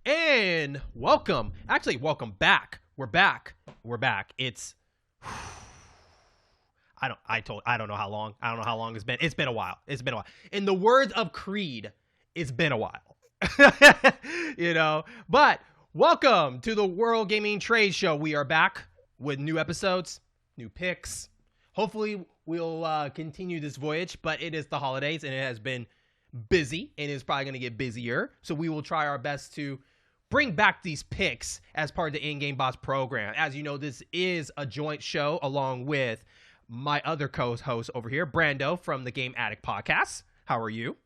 And welcome. Actually, welcome back. We're back. We're back. It's I don't know how long. I don't know how long it's been. It's been a while. It's been a while. In the words of Creed, it's been a while. But welcome to the World Gaming Trade Show. We are back with new episodes, new picks. Hopefully we'll continue this voyage, but it is the holidays and it has been busy and it's probably going to get busier. So we will try our best to bring back these picks as part of the In-Game Boss program. As you know, this is a joint show along with my other co-host over here, Brando from the Game Addict podcast. How are you?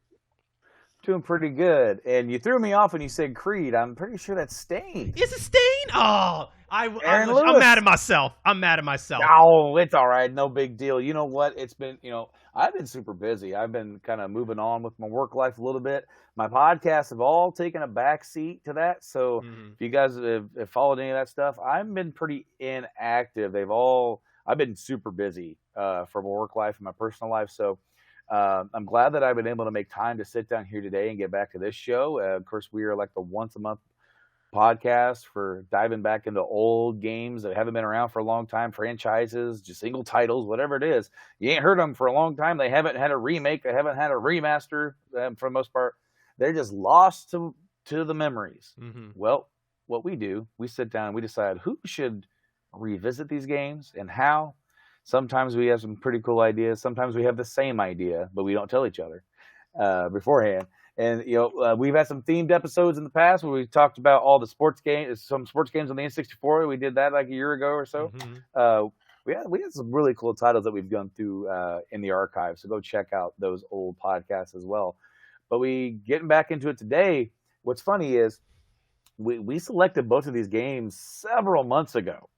Doing pretty good. And you threw me off when you said Creed. I'm pretty sure that's Stain. Is it Stain? Oh, I'm Lewis. mad at myself. Oh, it's all right. No big deal. You know what? It's been, I've been super busy. I've been kind of moving on with my work life a little bit. My podcasts have all taken a back seat to that. So if you guys have followed any of that stuff, I've been pretty inactive. I've been super busy for my work life and my personal life. So I'm glad that I've been able to make time to sit down here today and get back to this show. Of course, we are like the once a month podcast for diving back into old games that haven't been around for a long time, franchises, just single titles, whatever it is. You ain't heard them for a long time. They haven't had a remake. They haven't had a remaster for the most part. They're just lost to the memories. Mm-hmm. Well, what we do, we sit down and we decide who should revisit these games and how. Sometimes we have some pretty cool ideas. Sometimes we have the same idea, but we don't tell each other beforehand. And, we've had some themed episodes in the past where we talked about all the sports games, some sports games on the N64. We did that like a year ago or so. Mm-hmm. We had some really cool titles that we've gone through in the archive. So go check out those old podcasts as well. But getting back into it today, what's funny is we selected both of these games several months ago.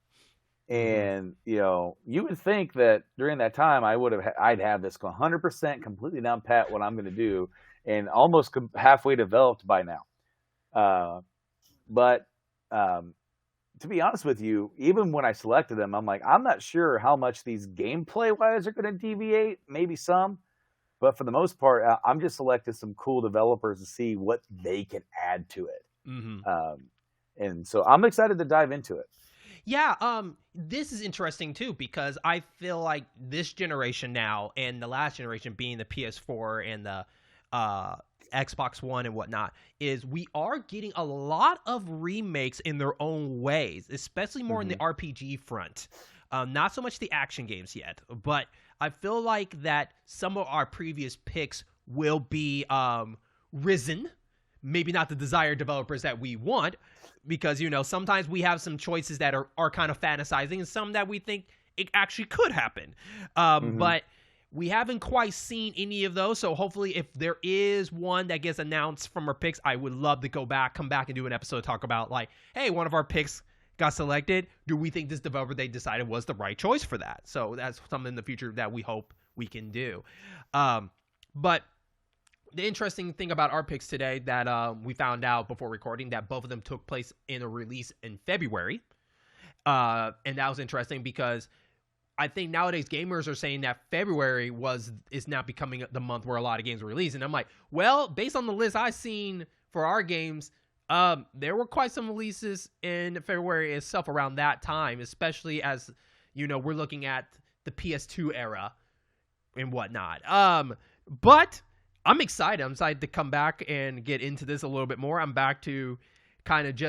And, you would think that during that time I'd have this 100% completely down pat what I'm going to do and almost halfway developed by now. But to be honest with you, even when I selected them, I'm like, I'm not sure how much these gameplay wise are going to deviate, maybe some. But for the most part, I'm just selecting some cool developers to see what they can add to it. Mm-hmm. And so I'm excited to dive into it. Yeah, this is interesting too because I feel like this generation now and the last generation being the PS4 and the Xbox One and whatnot is we are getting a lot of remakes in their own ways, especially more in the RPG front. Not so much the action games yet, but I feel like that some of our previous picks will be risen. Maybe not the desired developers that we want, because, sometimes we have some choices that are kind of fantasizing and some that we think it actually could happen. But we haven't quite seen any of those. So hopefully if there is one that gets announced from our picks, I would love to come back and do an episode, talk about like, hey, one of our picks got selected. Do we think this developer they decided was the right choice for that? So that's something in the future that we hope we can do. But the interesting thing about our picks today that we found out before recording that both of them took place in a release in February. And that was interesting because I think nowadays gamers are saying that February is now becoming the month where a lot of games are released. And I'm like, well, based on the list I've seen for our games, there were quite some releases in February itself around that time, especially as, we're looking at the PS2 era and whatnot. But I'm excited. I'm excited to come back and get into this a little bit more. I'm back to kind of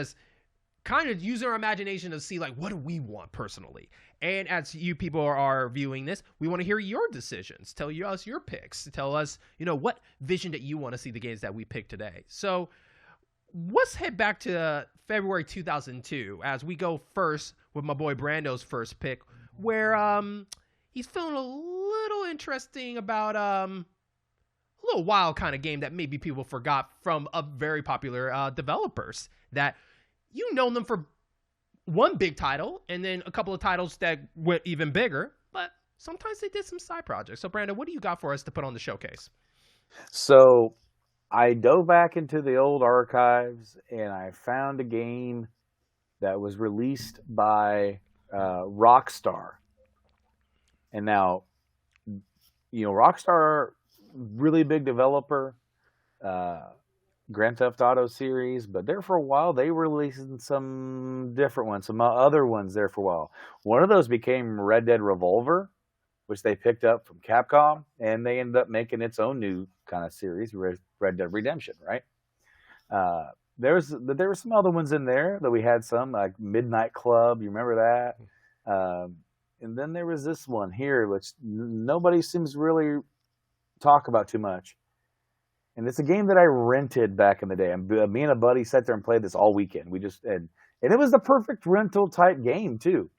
use our imagination to see, like, what do we want personally? And as you people are viewing this, we want to hear your decisions. Tell us your picks. Tell us, what vision that you want to see the games that we picked today. So let's head back to February 2002 as we go first with my boy Brando's first pick, where he's feeling a little interesting about a little wild kind of game that maybe people forgot from a very popular developers that know them for one big title and then a couple of titles that went even bigger, but sometimes they did some side projects. So Brando, what do you got for us to put on the showcase? So I dove back into the old archives and I found a game that was released by Rockstar. And now, Rockstar, really big developer. Grand Theft Auto series, but there for a while they were releasing some different ones, some other ones there for a while. One of those became Red Dead Revolver, which they picked up from Capcom, and they ended up making its own new kind of series, Red Dead Redemption, right? There were some other ones in there that we had some like Midnight Club. You remember that? And then there was this one here, which nobody seems really talk about too much. And it's a game that I rented back in the day. And me and a buddy sat there and played this all weekend. And it was the perfect rental type game too.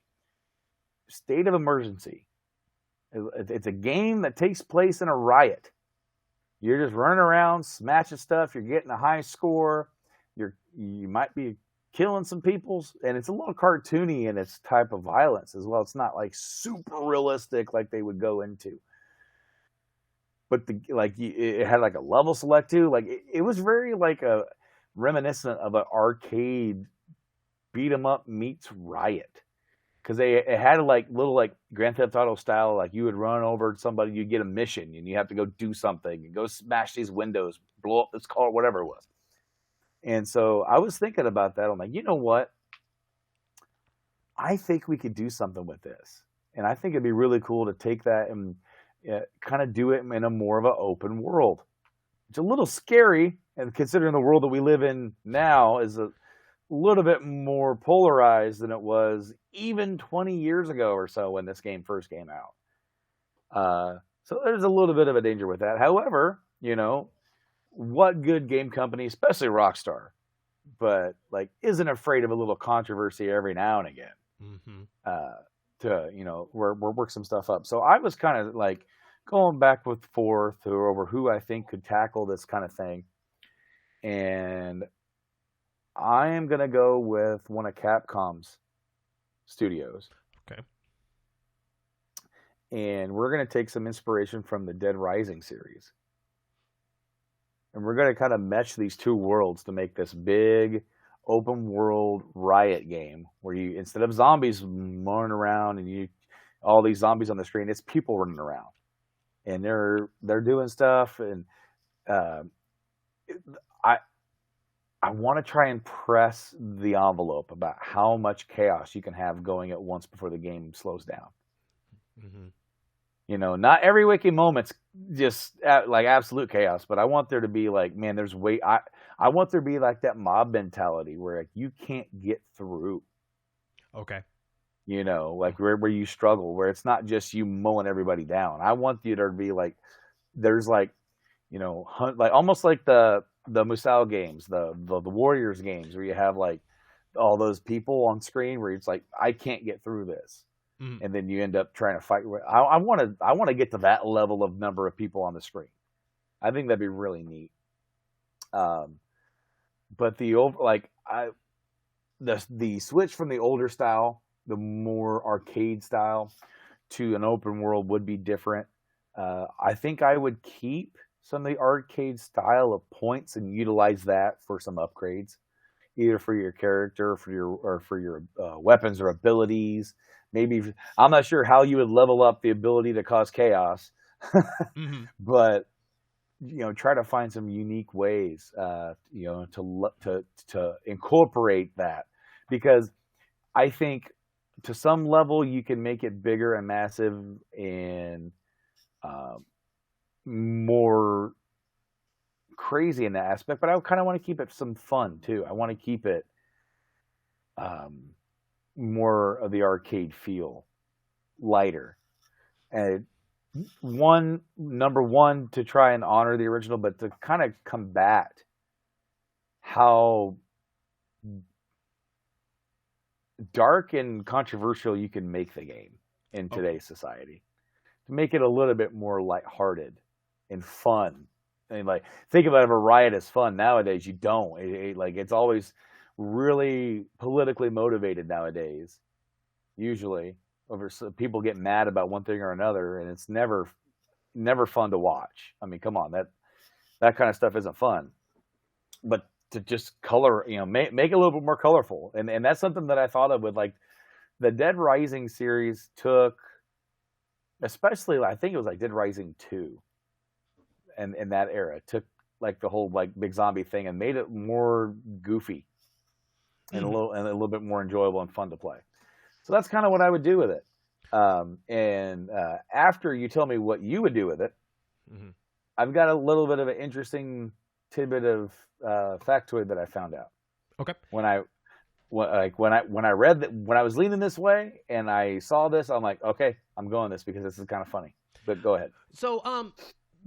State of Emergency. It's a game that takes place in a riot. You're just running around, smashing stuff. You're getting a high score. You might be killing some people, and it's a little cartoony in its type of violence as well. It's not like super realistic like they would go into. But it had like a level select too. Like it was very like a reminiscent of an arcade beat 'em up meets Riot, because it had like little like Grand Theft Auto style. Like you would run over somebody, you get a mission, and you have to go do something and go smash these windows, blow up this car, whatever it was. And so I was thinking about that. I'm like, you know what? I think we could do something with this, and I think it'd be really cool to take that and kind of do it in a more of an open world. It's a little scary, and considering the world that we live in now is a little bit more polarized than it was even 20 years ago or so when this game first came out. So there's a little bit of a danger with that. However, what good game company, especially Rockstar, but like isn't afraid of a little controversy every now and again. Mm-hmm. To work some stuff up. So I was kind of like going back and forth over who I think could tackle this kind of thing, and I am gonna go with one of Capcom's studios. Okay. And we're gonna take some inspiration from the Dead Rising series, and we're gonna kind of mesh these two worlds to make this big open world Riot game where you, instead of zombies running around and all these zombies on the screen, it's people running around and they're doing stuff. And I want to try and press the envelope about how much chaos you can have going at once before the game slows down. Mm-hmm. Not every waking moment's just like absolute chaos, but I want there to be like, man, there's I want there to be like that mob mentality where like you can't get through. Okay. Like where you struggle, where it's not just you mowing everybody down. I want you to be like, there's like, like almost like the Musou games, the Warriors games, where you have like all those people on screen where it's like, I can't get through this. Mm-hmm. And then you end up trying to fight. I want to get to that level of number of people on the screen. I think that'd be really neat. But the switch from the older style, the more arcade style, to an open world would be different. I think I would keep some of the arcade style of points and utilize that for some upgrades, either for your character, or for your weapons or abilities. Maybe I'm not sure how you would level up the ability to cause chaos, mm-hmm. But try to find some unique ways, to incorporate that, because I think to some level you can make it bigger and massive and more crazy in that aspect. But I kind of want to keep it some fun too. I want to keep it more of the arcade feel, lighter, and number one, to try and honor the original, but to kind of combat how dark and controversial you can make the game in today's society, to make it a little bit more lighthearted and fun. And like, think about if a riot is fun nowadays. You don't. It's always really politically motivated nowadays, usually. People get mad about one thing or another, and it's never fun to watch. I mean, come on, that kind of stuff isn't fun. But to just color, make it a little bit more colorful, and that's something that I thought of with like the Dead Rising series took, especially I think it was like Dead Rising 2, and in that era took like the whole like big zombie thing and made it more goofy and Mm-hmm. a little bit more enjoyable and fun to play. So that's kind of what I would do with it. And after you tell me what you would do with it, Mm-hmm. I've got a little bit of an interesting tidbit of factoid that I found out Okay. when I when I read that, when I was leaning this way and I saw this, I'm like, okay, I'm going this because this is kind of funny. But go ahead. So,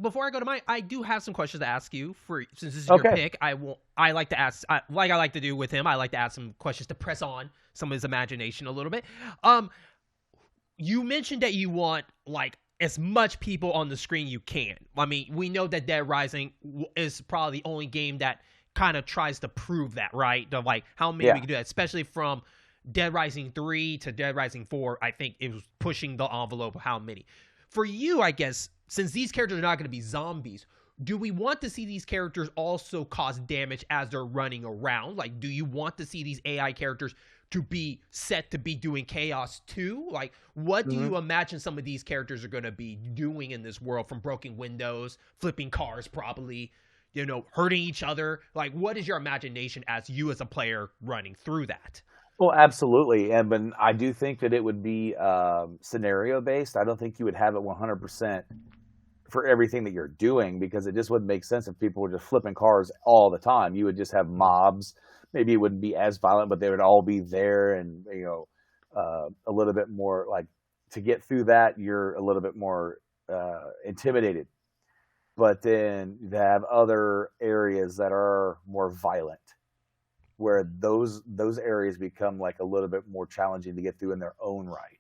before I go to mine, I do have some questions to ask you. For since this is your Okay. pick, I like to ask, like I like to do with him. I like to ask some questions to press on some of his imagination a little bit. You mentioned that you want like as much people on the screen you can. I mean, we know that Dead Rising is probably the only game that kind of tries to prove that, right? Of like how many Yeah. we can do that, especially from Dead Rising 3 to Dead Rising 4. I think it was pushing the envelope of how many. For you, I guess, since these characters are not going to be zombies, do we want to see these characters also cause damage as they're running around? Like, do you want to see these AI characters to be set to be doing chaos too? Like, what do you imagine some of these characters are going to be doing in this world, from broken windows, flipping cars, probably, hurting each other? Like, what is your imagination as you as a player running through that? Well, absolutely, and but I do think that it would be scenario based. I don't think you would have it 100% for everything that you're doing, because it just wouldn't make sense if people were just flipping cars all the time. You would just have mobs. Maybe it wouldn't be as violent, but they would all be there, and a little bit more like, to get through that, you're a little bit more intimidated. But then you have other areas that are more violent, where those areas become like a little bit more challenging to get through in their own right,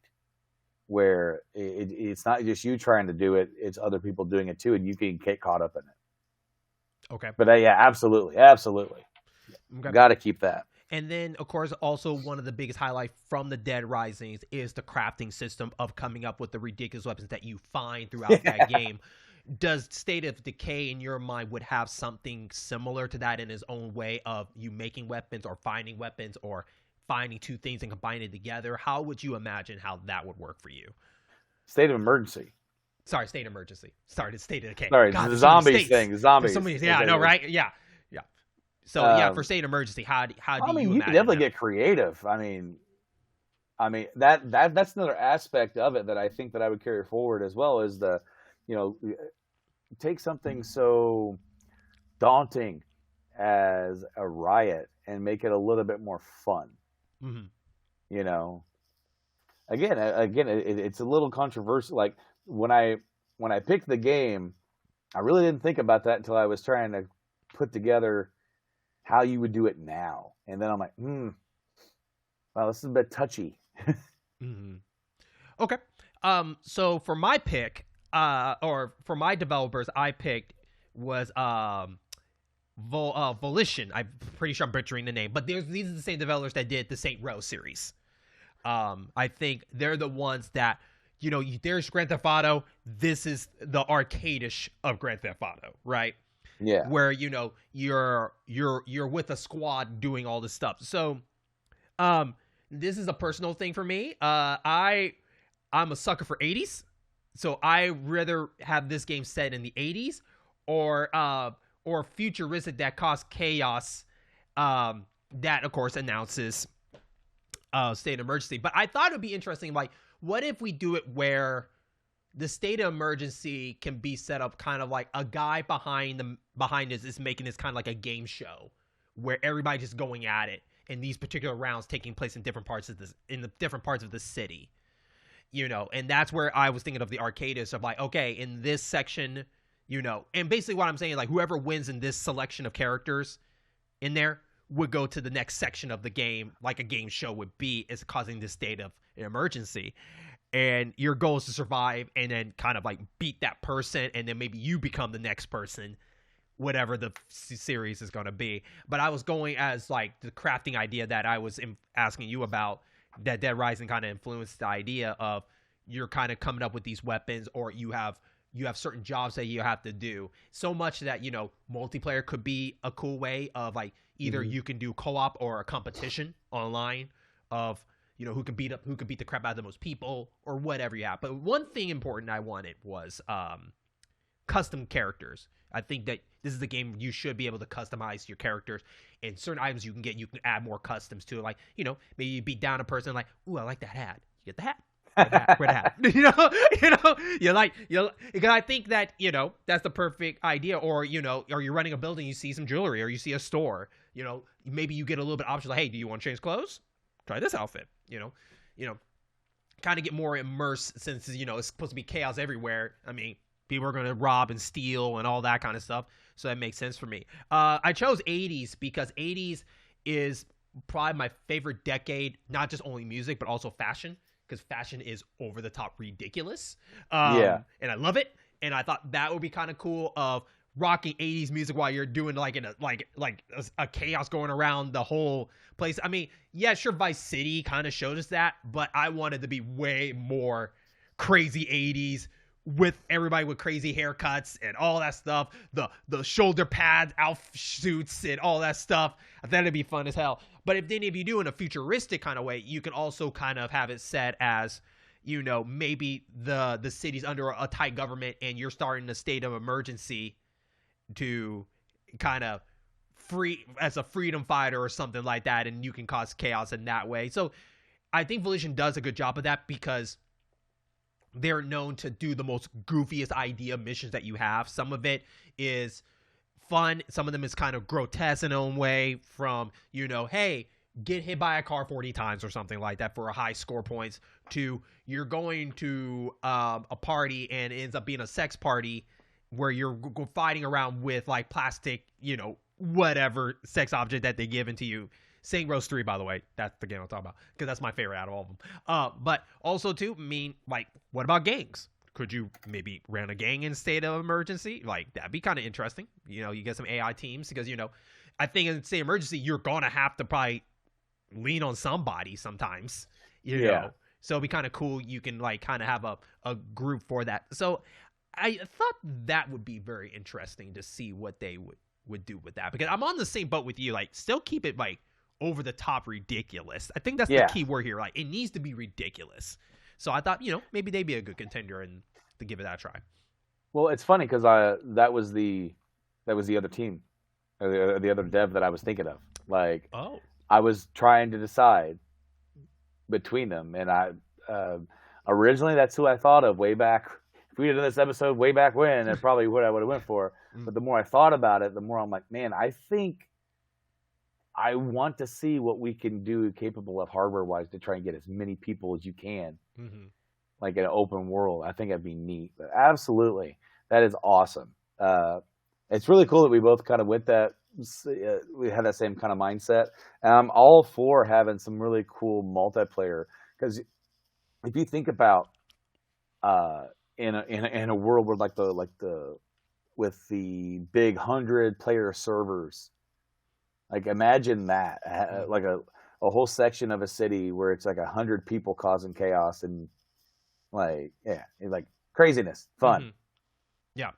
where it's not just you trying to do it, it's other people doing it too, and you can get caught up in it. Okay. But yeah, absolutely, Okay. got to keep that. And then, of course, also one of the biggest highlights from the Dead Risings is the crafting system of coming up with the ridiculous weapons that you find throughout that game. Does State of Decay, in your mind, would have something similar to that in his own way of you making weapons or finding two things and combining it together? How would you imagine how that would work for you? State of emergency. Sorry, State Emergency. Sorry, State of Decay. Sorry, God, the there's so many zombies states. thing. There's Zombies. so many. Yeah, I know, right? Yeah. So for State of Emergency, how do I you mean, you imagine can definitely that? get creative. That's another aspect of it that I think that I would carry forward, as well as the, you know, take something so daunting as a riot and make it a little bit more fun. Mm-hmm. You know, again, it's a little controversial. Like when I picked the game, I really didn't think about that until I was trying to put together how you would do it now, and then I'm like, well, this is a bit touchy. Mm-hmm. Okay. So for my pick, or for my developers, I picked was Volition. I'm pretty sure I'm butchering the name, but these are the same developers that did the Saint Row series. I think they're the ones that, there's Grand Theft Auto. This is the arcade-ish of Grand Theft Auto, right? Yeah. Where you're with a squad doing all this stuff. So, this is a personal thing for me. I'm a sucker for 80s, so I rather have this game set in the 80s or futuristic that cause chaos. That of course announces state of emergency. But I thought it would be interesting, like, what if we do it where the state of emergency can be set up kind of like a guy behind this is making this kind of like a game show where everybody's just going at it, and these particular rounds taking place in different parts of the city, and that's where I was thinking of the arcadists of like, okay, in this section, and basically what I'm saying, like, whoever wins in this selection of characters in there would go to the next section of the game, like a game show would be, is causing this state of emergency. And your goal is to survive and then kind of like beat that person, and then maybe you become the next person, whatever the series is going to be. But I was going as like the crafting idea that I was asking you about, that Dead Rising kind of influenced the idea of you're kind of coming up with these weapons, or you have certain jobs that you have to do, so much that, multiplayer could be a cool way of like, either you can do co-op or a competition online of, who can beat the crap out of the most people or whatever you have. But one thing important I wanted was custom characters. I think that this is the game you should be able to customize your characters, and certain items you can add more customs to it. Like, maybe you beat down a person like, ooh, I like that hat. You get the hat. Wear the hat. Because I think that, that's the perfect idea. Or, or you're running a building, you see some jewelry, or you see a store, maybe you get a little bit of options like, hey, do you want to change clothes? Try this outfit, kind of get more immersed since, it's supposed to be chaos everywhere. I mean, people are going to rob and steal and all that kind of stuff. So that makes sense for me. I chose 80s because 80s is probably my favorite decade, not just only music, but also fashion. Because fashion is over the top ridiculous. And I love it. And I thought that would be kind of cool of rocking 80s music while you're doing like a chaos going around the whole place. I mean, yeah, sure, Vice City kind of showed us that, but I wanted to be way more crazy 80s with everybody with crazy haircuts and all that stuff, the shoulder pads, outsuits, and all that stuff. I thought it'd be fun as hell. But if you do in a futuristic kind of way, you can also kind of have it set as, maybe the city's under a tight government and you're starting a state of emergency to kind of as a freedom fighter or something like that, and you can cause chaos in that way. So I think Volition does a good job of that because they're known to do the most goofiest idea missions that you have. Some of it is fun. Some of them is kind of grotesque in their own way from, hey, get hit by a car 40 times or something like that for a high score points, to you're going to a party and it ends up being a sex party where you're fighting around with like plastic, whatever sex object that they give into you. Saint Rose 3, by the way, that's the game I'm talking about because that's my favorite out of all of them. But also too, what about gangs? Could you maybe run a gang in state of emergency? Like, that'd be kind of interesting. You get some AI teams because, I think in state of emergency, you're going to have to probably lean on somebody sometimes, know. So it'd be kind of cool. You can like kind of have a group for that. So I thought that would be very interesting to see what they would do with that, because I'm on the same boat with you. Like, still keep it like over the top ridiculous. I think that's the key word here. Like, it needs to be ridiculous. So I thought, maybe they'd be a good contender and to give it that a try. Well, it's funny because that was the other team, or the other dev that I was thinking of. Like, I was trying to decide between them, and I originally that's who I thought of way back. If we had done this episode way back when, that's probably what I would have went for. But the more I thought about it, the more I'm like, man, I think I want to see what we can do capable of hardware-wise to try and get as many people as you can, like in an open world. I think that'd be neat. But absolutely, that is awesome. It's really cool that we both kind of went that. We had that same kind of mindset. And I'm all for having some really cool multiplayer, because if you think about in a world where with the big 100-player servers. Like, imagine that, like a whole section of a city where it's like 100 people causing chaos and like craziness, fun. Yeah.